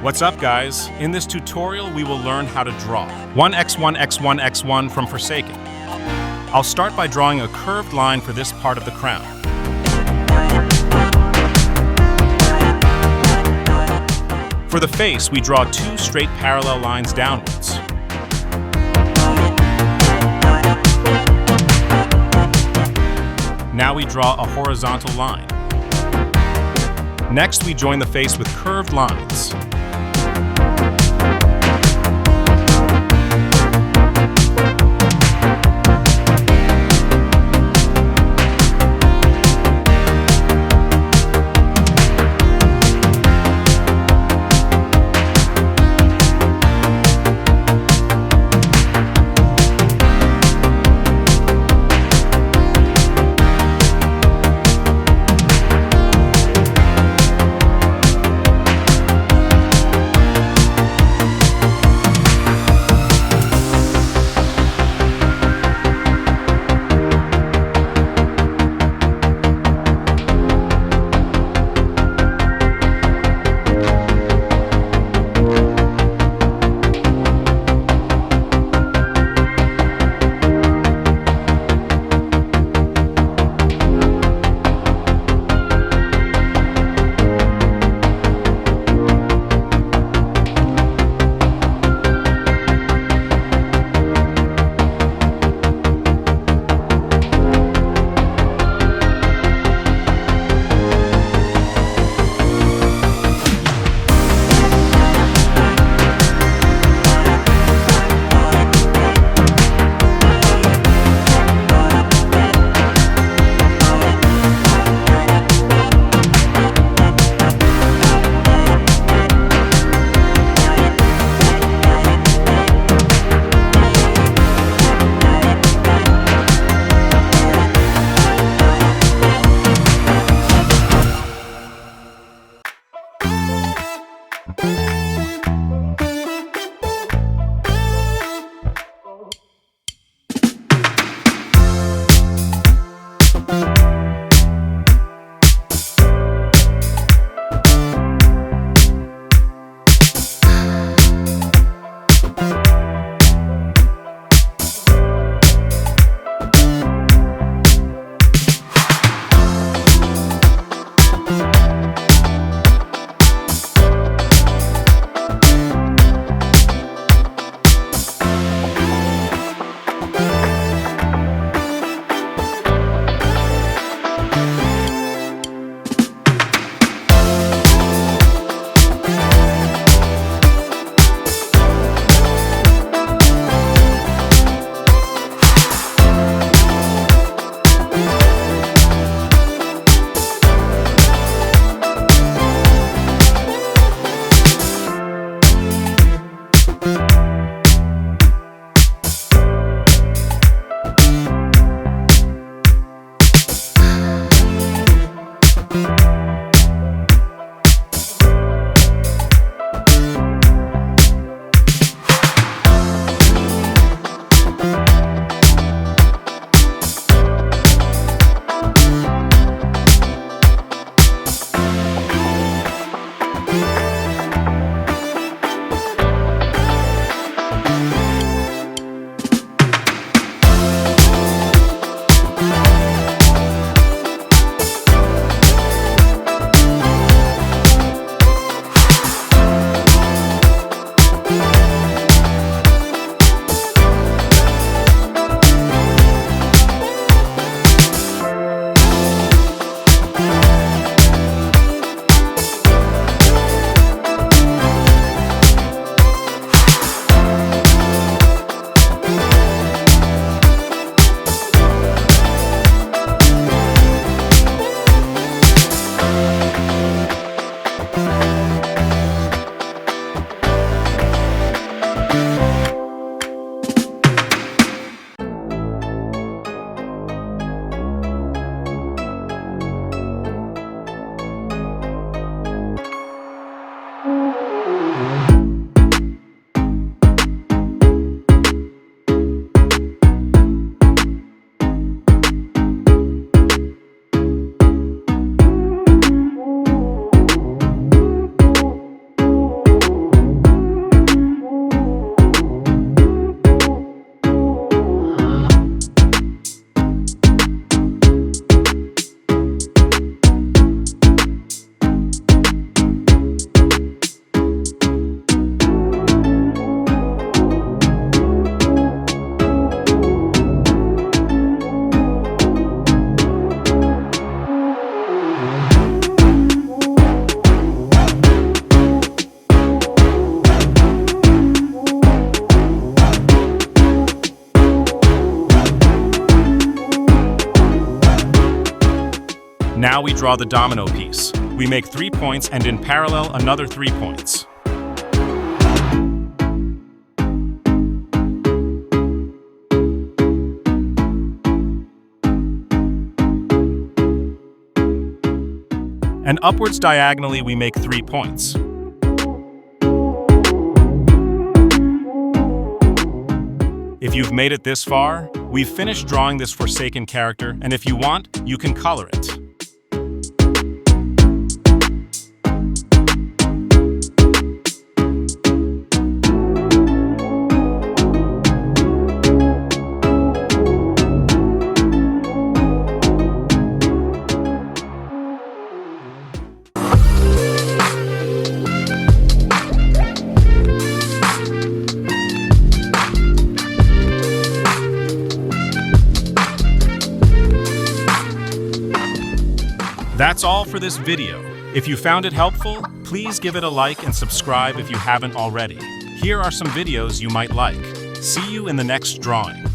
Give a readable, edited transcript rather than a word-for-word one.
What's up, guys? In this tutorial, we will learn how to draw 1x1x1x1 from Forsaken. I'll start by drawing a curved line for this part of the crown. For the face, we draw two straight parallel lines downwards. Now we draw a horizontal line. Next, we join the face with curved lines. Now we draw the domino piece. We make 3 points and in parallel another 3 points. And upwards diagonally we make 3 points. If you've made it this far, we've finished drawing this Forsaken character, and if you want, you can color it. That's all for this video. If you found it helpful, please give it a like and subscribe if you haven't already. Here are some videos you might like. See you in the next drawing.